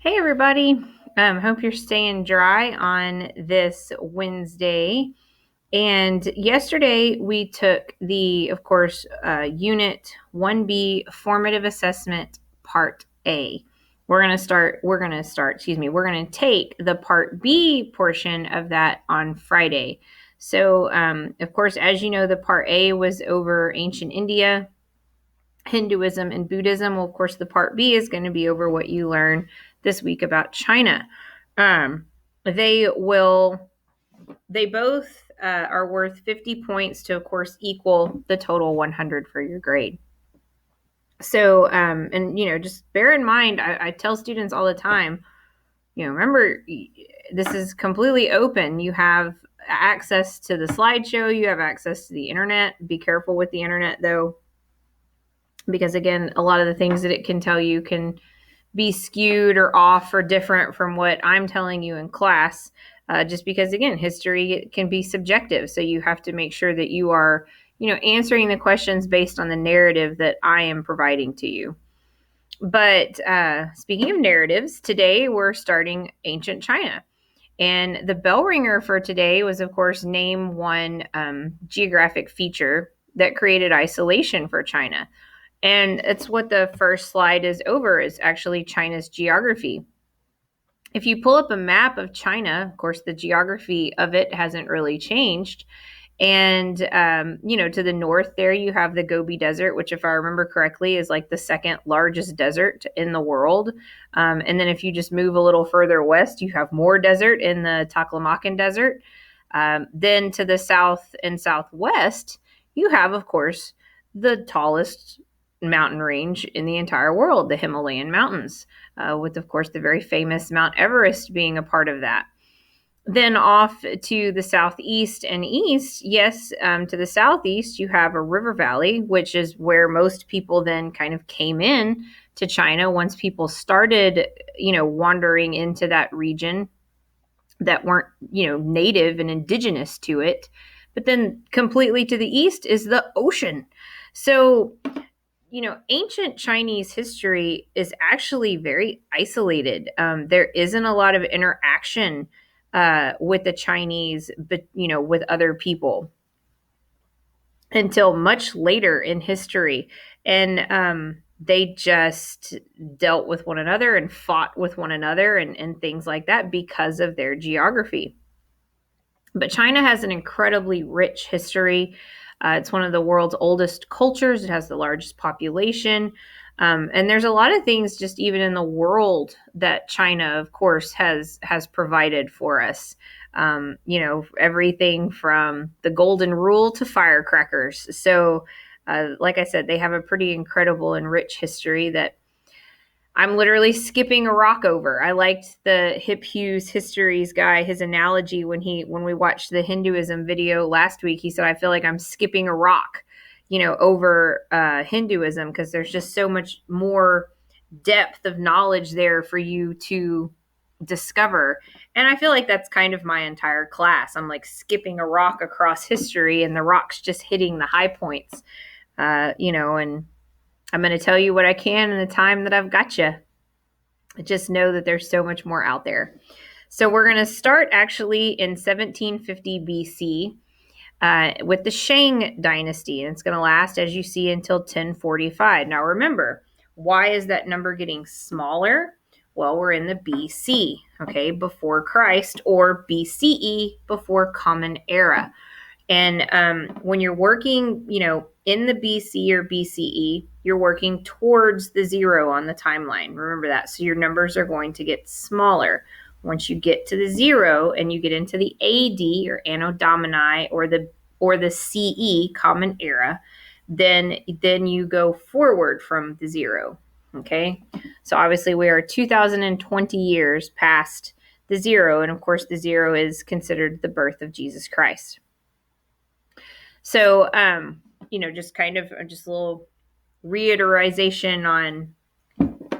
Hey everybody. Hope you're staying dry on this Wednesday. And yesterday we took of course, Unit 1B Formative Assessment Part A. We're going to take the Part B portion of that on Friday. So, of course, as you know, the Part A was over ancient India, Hinduism, and Buddhism. Well, of course, the Part B is going to be over what you learn this week about China. Um, they will, they both are worth 50 points to, of course, equal the total 100 for your grade. So, just bear in mind, I tell students all the time, remember, this is completely open. You have access to the slideshow, you have access to the internet. Be careful with the internet, though, because again, a lot of the things that it can tell you can be skewed or off or different from what I'm telling you in class, just because, again, history can be subjective. So you have to make sure that you are, answering the questions based on the narrative that I am providing to you. But speaking of narratives, today we're starting ancient China. And the bell ringer for today was, of course, name one geographic feature that created isolation for China. And it's what the first slide is over, is actually China's geography. If you pull up a map of China, of course, the geography of it hasn't really changed. And, to the north there, you have the Gobi Desert, which, if I remember correctly, is like the second largest desert in the world. And then if you just move a little further west, you have more desert in the Taklamakan Desert. Then to the south and southwest, you have, of course, the tallest mountain range in the entire world, the Himalayan mountains, with, of course, the very famous Mount Everest being a part of that. Then off to the southeast and east, yes, to the southeast, you have a river valley, which is where most people then kind of came in to China once people started, wandering into that region that weren't, native and indigenous to it. But then completely to the east is the ocean. So, ancient Chinese history is actually very isolated. There isn't a lot of interaction with the Chinese, but with other people until much later in history, and they just dealt with one another and fought with one another and things like that because of their geography. But China has an incredibly rich history. It's one of the world's oldest cultures. It has the largest population. And there's a lot of things just even in the world that China, of course, has provided for us. Everything from the Golden Rule to firecrackers. So, like I said, they have a pretty incredible and rich history that I'm literally skipping a rock over. I liked the Hip Hughes Histories guy, his analogy when we watched the Hinduism video last week. He said, I feel like I'm skipping a rock, over Hinduism, because there's just so much more depth of knowledge there for you to discover. And I feel like that's kind of my entire class. I'm like skipping a rock across history, and the rock's just hitting the high points, and I'm going to tell you what I can in the time that I've got you. Just know that there's so much more out there. So we're going to start actually in 1750 BC with the Shang dynasty, and it's going to last, as you see, until 1045. Now remember, why is that number getting smaller? Well, we're in the BC, okay, before Christ, or BCE, before Common Era. And when you're working, in the BC or BCE, you're working towards the zero on the timeline. Remember that. So your numbers are going to get smaller. Once you get to the zero and you get into the AD, or Anno Domini, or the CE, Common Era, then you go forward from the zero. Okay. So obviously we are 2020 years past the zero. And of course, the zero is considered the birth of Jesus Christ. So, just kind of just a little reiterization on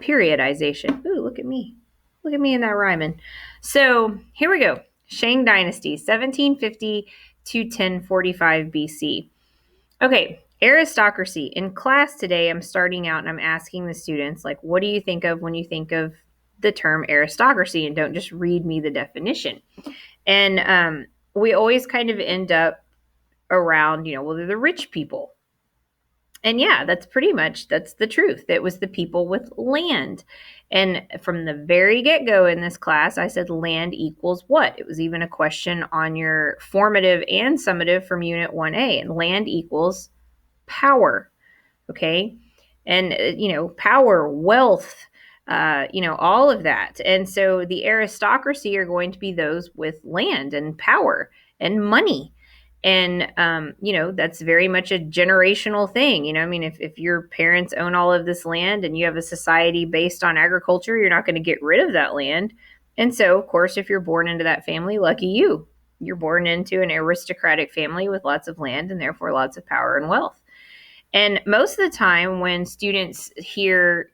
periodization. Ooh, look at me. Look at me in that rhyming. So here we go. Shang Dynasty, 1750 to 1045 BC. Okay, aristocracy. In class today, I'm starting out and I'm asking the students, like, what do you think of when you think of the term aristocracy and don't just read me the definition. And we always kind of end up around, well, they're the rich people. And yeah, that's the truth. It was the people with land. And from the very get-go in this class, I said land equals what? It was even a question on your formative and summative from Unit 1A. And land equals power. Okay. And, power, wealth, all of that. And so the aristocracy are going to be those with land and power and money. And, that's very much a generational thing. If your parents own all of this land and you have a society based on agriculture, you're not going to get rid of that land. And so, of course, if you're born into that family, lucky you. You're born into an aristocratic family with lots of land and therefore lots of power and wealth. And most of the time when students hear,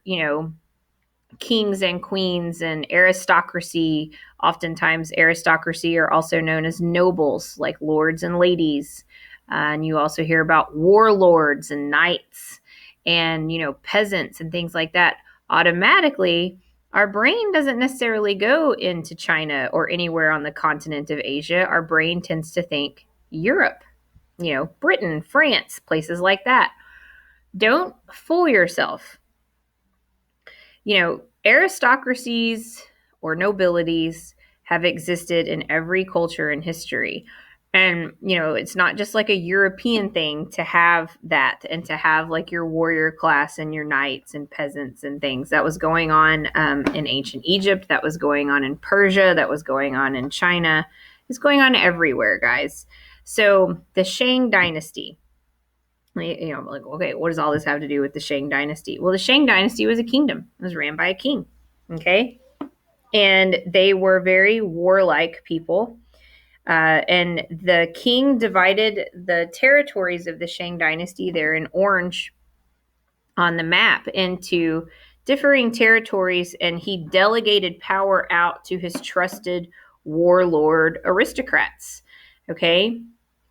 kings and queens and aristocracy, oftentimes aristocracy are also known as nobles, like lords and ladies. And you also hear about warlords and knights and, peasants and things like that. Automatically, our brain doesn't necessarily go into China or anywhere on the continent of Asia. Our brain tends to think Europe, Britain, France, places like that. Don't fool yourself. Aristocracies or nobilities have existed in every culture in history. And, it's not just like a European thing to have that and to have like your warrior class and your knights and peasants and things. That was going on in ancient Egypt. That was going on in Persia. That was going on in China. It's going on everywhere, guys. So the Shang Dynasty. Okay, what does all this have to do with the Shang Dynasty? Well, the Shang Dynasty was a kingdom. It was ran by a king, okay? And they were very warlike people. And the king divided the territories of the Shang Dynasty, there in orange on the map, into differing territories, and he delegated power out to his trusted warlord aristocrats, okay?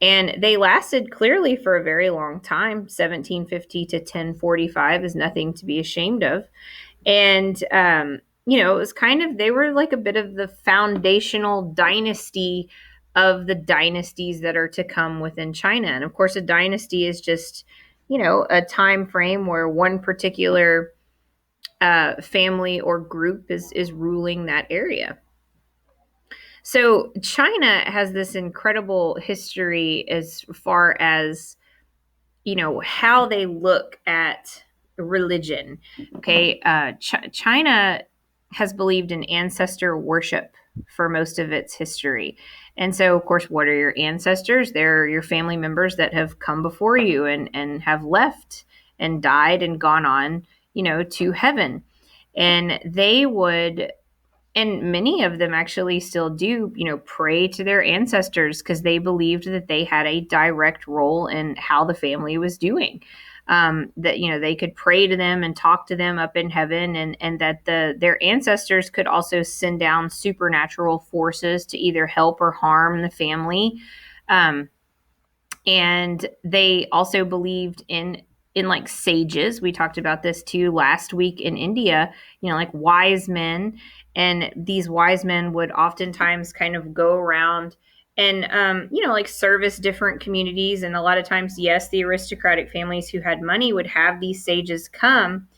And they lasted clearly for a very long time. 1750 to 1045 is nothing to be ashamed of. And, it was they were like a bit of the foundational dynasty of the dynasties that are to come within China. And of course, a dynasty is just, a time frame where one particular family or group is ruling that area. So China has this incredible history as far as, how they look at religion. Okay. China has believed in ancestor worship for most of its history. And so, of course, what are your ancestors? They're your family members that have come before you and have left and died and gone on, to heaven. And they would, and many of them actually still do, pray to their ancestors because they believed that they had a direct role in how the family was doing. That, they could pray to them and talk to them up in heaven, and that their ancestors could also send down supernatural forces to either help or harm the family. And they also believed in like sages. We talked about this too last week in India, like wise men. And these wise men would oftentimes kind of go around and, like service different communities. And a lot of times, yes, the aristocratic families who had money would have these sages come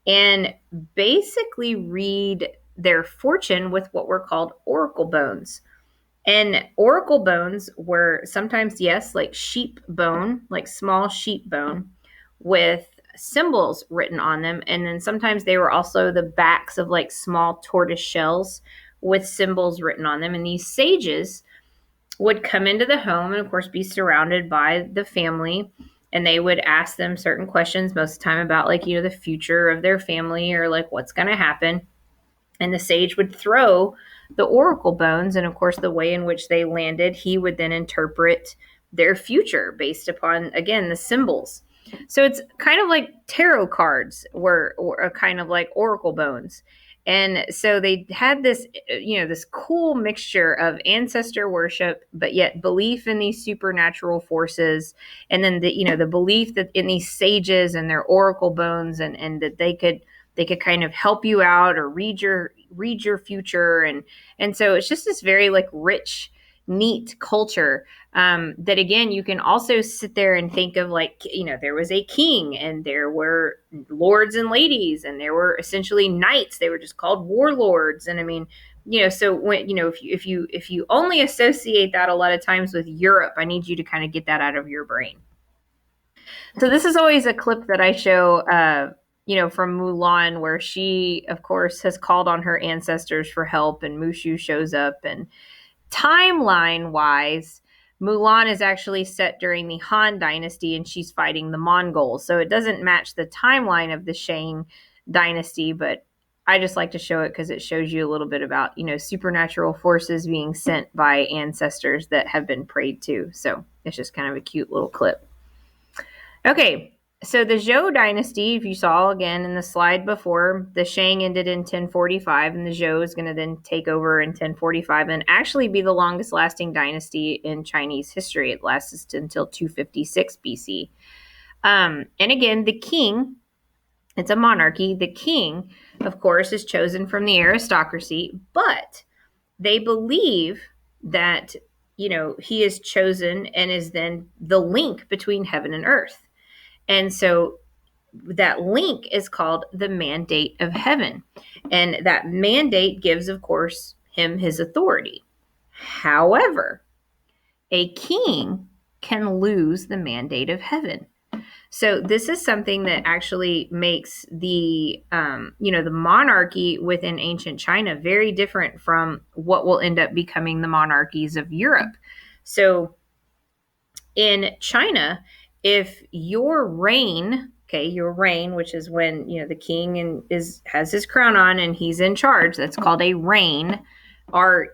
and basically read their fortune with what were called oracle bones. And oracle bones were sometimes, yes, like sheep bone, like small sheep bone with symbols written on them. And then sometimes they were also the backs of like small tortoise shells with symbols written on them. And these sages would come into the home and, of course, be surrounded by the family. And they would ask them certain questions, most of the time about like, the future of their family or like what's going to happen. And the sage would throw the oracle bones. And of course, the way in which they landed, he would then interpret their future based upon, again, the symbols. So it's kind of like tarot cards were kind of like oracle bones. And so they had this, this cool mixture of ancestor worship, but yet belief in these supernatural forces. And then the belief that in these sages and their oracle bones and that they could, they could kind of help you out or read your future, and so it's just this very like rich, neat culture, that again you can also sit there and think of, like, there was a king and there were lords and ladies and there were essentially knights. They were just called warlords. And I mean, so when if you only associate that a lot of times with Europe, I need you to kind of get that out of your brain. So this is always a clip that I show, from Mulan, where she, of course, has called on her ancestors for help, and Mushu shows up. And timeline wise, Mulan is actually set during the Han Dynasty, and she's fighting the Mongols. So it doesn't match the timeline of the Shang Dynasty, but I just like to show it because it shows you a little bit about, supernatural forces being sent by ancestors that have been prayed to. So it's just kind of a cute little clip. Okay, so the Zhou dynasty, if you saw again in the slide before, the Shang ended in 1045, and the Zhou is going to then take over in 1045 and actually be the longest lasting dynasty in Chinese history. It lasts until 256 BC. And again, the king, it's a monarchy. The king, of course, is chosen from the aristocracy, but they believe that, he is chosen and is then the link between heaven and earth. And so that link is called the mandate of heaven. And that mandate gives, of course, him his authority. However, a king can lose the mandate of heaven. So this is something that actually makes the the monarchy within ancient China very different from what will end up becoming the monarchies of Europe. So in China, if your reign, which is when the king has his crown on and he's in charge, that's called a reign, REIGN.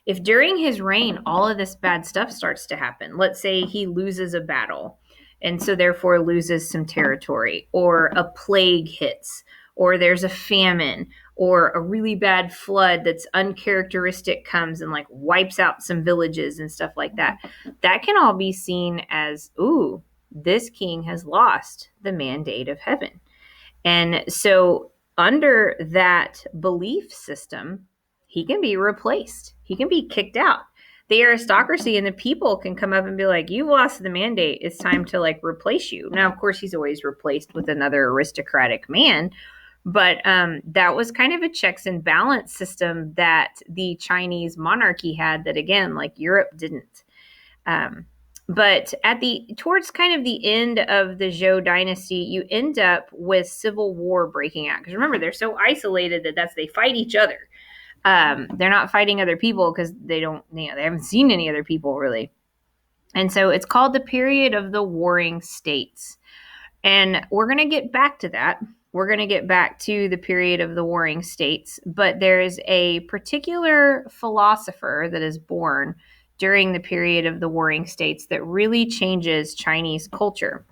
If during his reign all of this bad stuff starts to happen, let's say he loses a battle and so therefore loses some territory, or a plague hits, or there's a famine, or a really bad flood that's uncharacteristic comes and like wipes out some villages and stuff like that, that can all be seen as, ooh, this king has lost the mandate of heaven. And so under that belief system, he can be replaced. He can be kicked out. The aristocracy and the people can come up and be like, you've lost the mandate. It's time to like replace you. Now, of course, he's always replaced with another aristocratic man. But that was kind of a checks and balance system that the Chinese monarchy had that, again, like Europe didn't. But towards kind of the end of the Zhou dynasty, you end up with civil war breaking out. Because remember, they're so isolated that they fight each other. They're not fighting other people because they haven't seen any other people really. And so it's called the period of the Warring States. And we're going to get back to that. We're going to get back to the period of the Warring States. But there's a particular philosopher that is born during the period of the Warring States that really changes Chinese culture.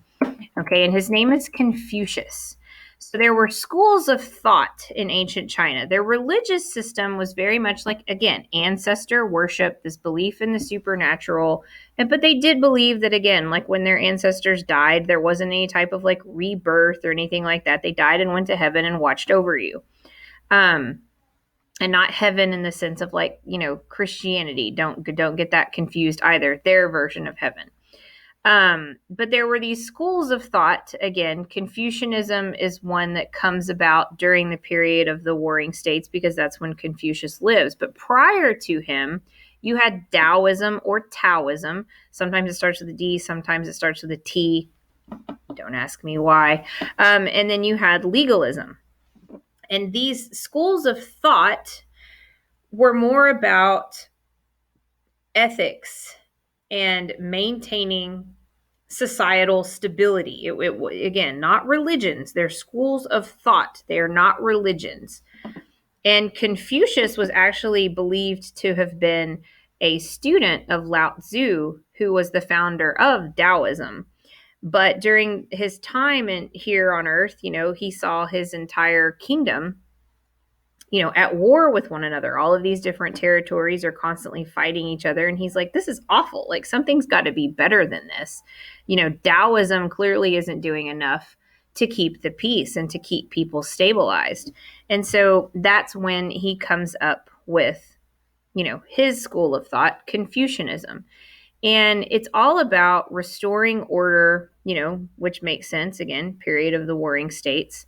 Okay, and his name is Confucius. So there were schools of thought in ancient China. Their religious system was very much like, again, ancestor worship, this belief in the supernatural. But they did believe that, again, like when their ancestors died, there wasn't any type of like rebirth or anything like that. They died and went to heaven and watched over you. And not heaven in the sense of like, Christianity. Don't get that confused either. Their version of heaven. But there were these schools of thought. Again, Confucianism is one that comes about during the period of the Warring States because that's when Confucius lives. But prior to him, you had Taoism or Taoism. Sometimes it starts with a D, sometimes it starts with a T. Don't ask me why. And then you had legalism. And these schools of thought were more about ethics and maintaining societal stability. Again, not religions. They're schools of thought. They are not religions. And Confucius was actually believed to have been a student of Lao Tzu, who was the founder of Taoism. But during his time here on Earth, he saw his entire kingdom at war with one another. All of these different territories are constantly fighting each other. And he's like, this is awful. Like, something's got to be better than this. Taoism clearly isn't doing enough to keep the peace and to keep people stabilized. And so that's when he comes up with, his school of thought, Confucianism. And it's all about restoring order, which makes sense, again, period of the warring states,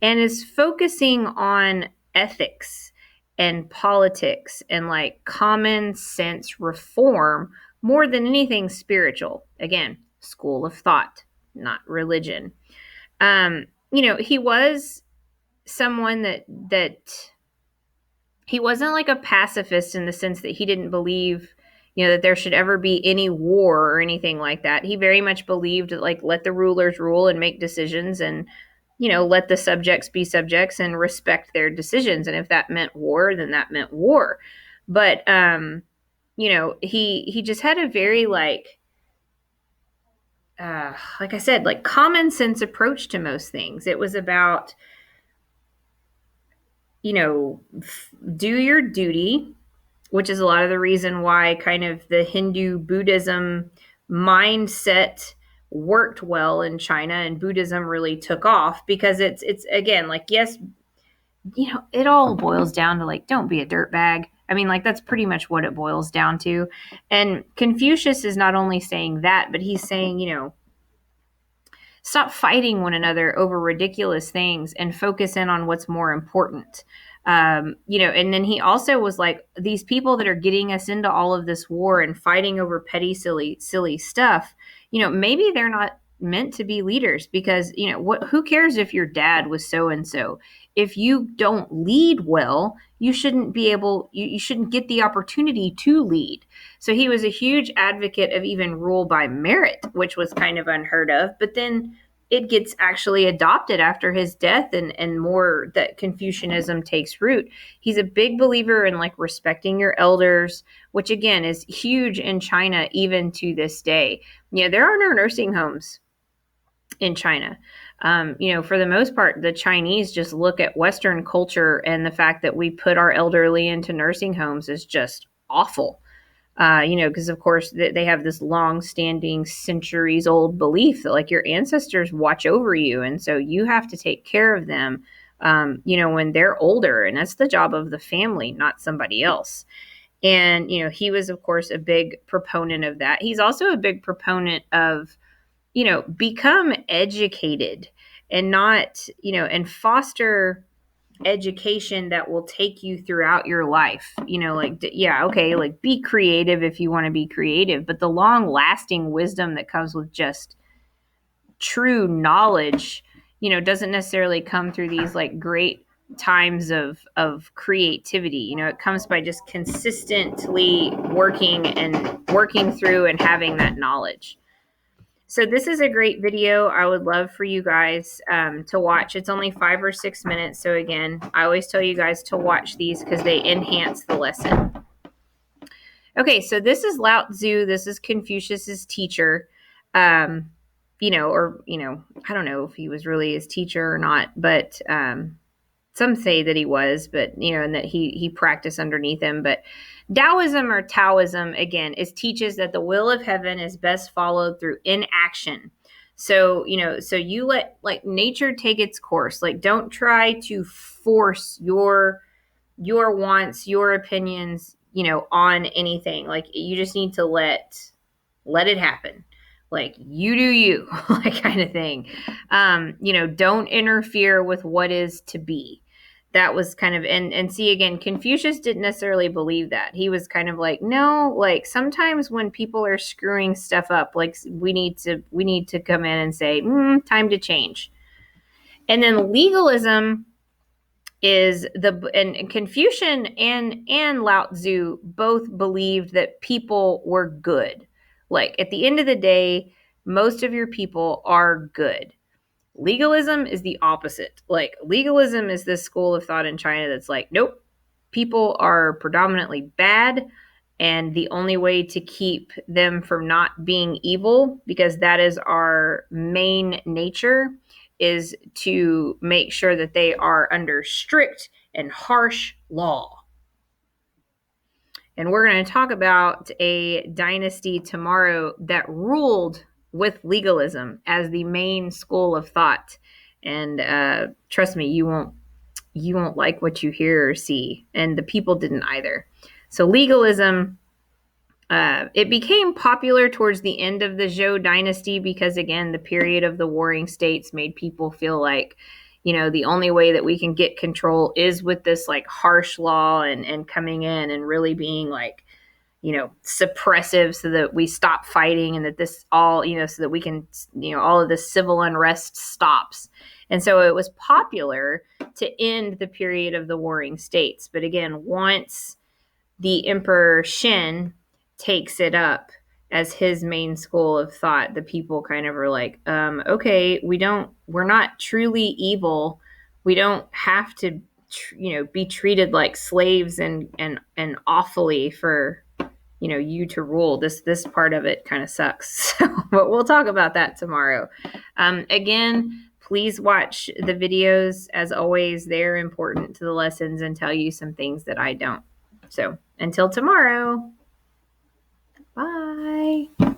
and is focusing on ethics and politics and like common sense reform more than anything spiritual. Again, school of thought, not religion. He was someone that he wasn't like a pacifist in the sense that he didn't believe that there should ever be any war or anything like that. He very much believed that, like, let the rulers rule and make decisions, and let the subjects be subjects and respect their decisions. And if that meant war, then that meant war. But he just had a very like I said, like, common sense approach to most things. It was about do your duty, which is a lot of the reason why kind of the Hindu Buddhism mindset worked well in China and Buddhism really took off, because it's again, like, yes, it all boils down to, like, don't be a dirtbag. I mean, like, that's pretty much what it boils down to. And Confucius is not only saying that, but he's saying, stop fighting one another over ridiculous things and focus in on what's more important. And then he also was like, these people that are getting us into all of this war and fighting over petty, silly stuff, maybe they're not meant to be leaders, because, who cares if your dad was so and so? If you don't lead well, you shouldn't you shouldn't get the opportunity to lead. So he was a huge advocate of even rule by merit, which was kind of unheard of. But then it gets actually adopted after his death, and more that Confucianism takes root. He's a big believer in like respecting your elders, which again is huge in China even to this day. There are no nursing homes in China. For the most part, the Chinese just look at Western culture, and the fact that we put our elderly into nursing homes is just awful. Because of course they have this long-standing, centuries-old belief that, like, your ancestors watch over you, and so you have to take care of them, when they're older, and that's the job of the family, not somebody else. And he was, of course, a big proponent of that. He's also a big proponent of, become educated, and not, and foster education that will take you throughout your life. Like, be creative if you want to be creative, but the long lasting wisdom that comes with just true knowledge, doesn't necessarily come through these like great times of creativity. It comes by just consistently working through and having that knowledge. So this is a great video. I would love for you guys to watch. It's only 5 or 6 minutes. So again, I always tell you guys to watch these because they enhance the lesson. Okay, so this is Lao Tzu. This is Confucius's teacher. I don't know if he was really his teacher or not, but some say that he was, but, and that he practiced underneath him. But Taoism, or Taoism, again, teaches that the will of heaven is best followed through inaction. So, so you let like nature take its course. Like, don't try to force your wants, your opinions, on anything. Like, you just need to let it happen. Like, you do you, like, kind of thing. Don't interfere with what is to be. That was kind of, and see, again, Confucius didn't necessarily believe that. He was kind of like, no, like, sometimes when people are screwing stuff up, like, we need to come in and say, time to change. And then legalism is and Confucian and Lao Tzu both believed that people were good. Like, at the end of the day, most of your people are good. Legalism is the opposite. Like, legalism is this school of thought in China that's like, nope, people are predominantly bad, and the only way to keep them from not being evil, because that is our main nature, is to make sure that they are under strict and harsh law. And we're going to talk about a dynasty tomorrow that ruled with legalism as the main school of thought. And trust me, you won't like what you hear or see, and the people didn't either. So legalism, it became popular towards the end of the Zhou dynasty because, again, the period of the warring states made people feel like, the only way that we can get control is with this like harsh law and coming in and really being like, suppressive so that we stop fighting and that this all, so that we can, all of this civil unrest stops. And so it was popular to end the period of the warring states. But again, once the Emperor Shin takes it up as his main school of thought, the people kind of are like, okay, we're not truly evil. We don't have to, be treated like slaves and awfully for, you to rule. This part of it kind of sucks. But we'll talk about that tomorrow. Again, please watch the videos. As always, they're important to the lessons and tell you some things that I don't. So until tomorrow, bye.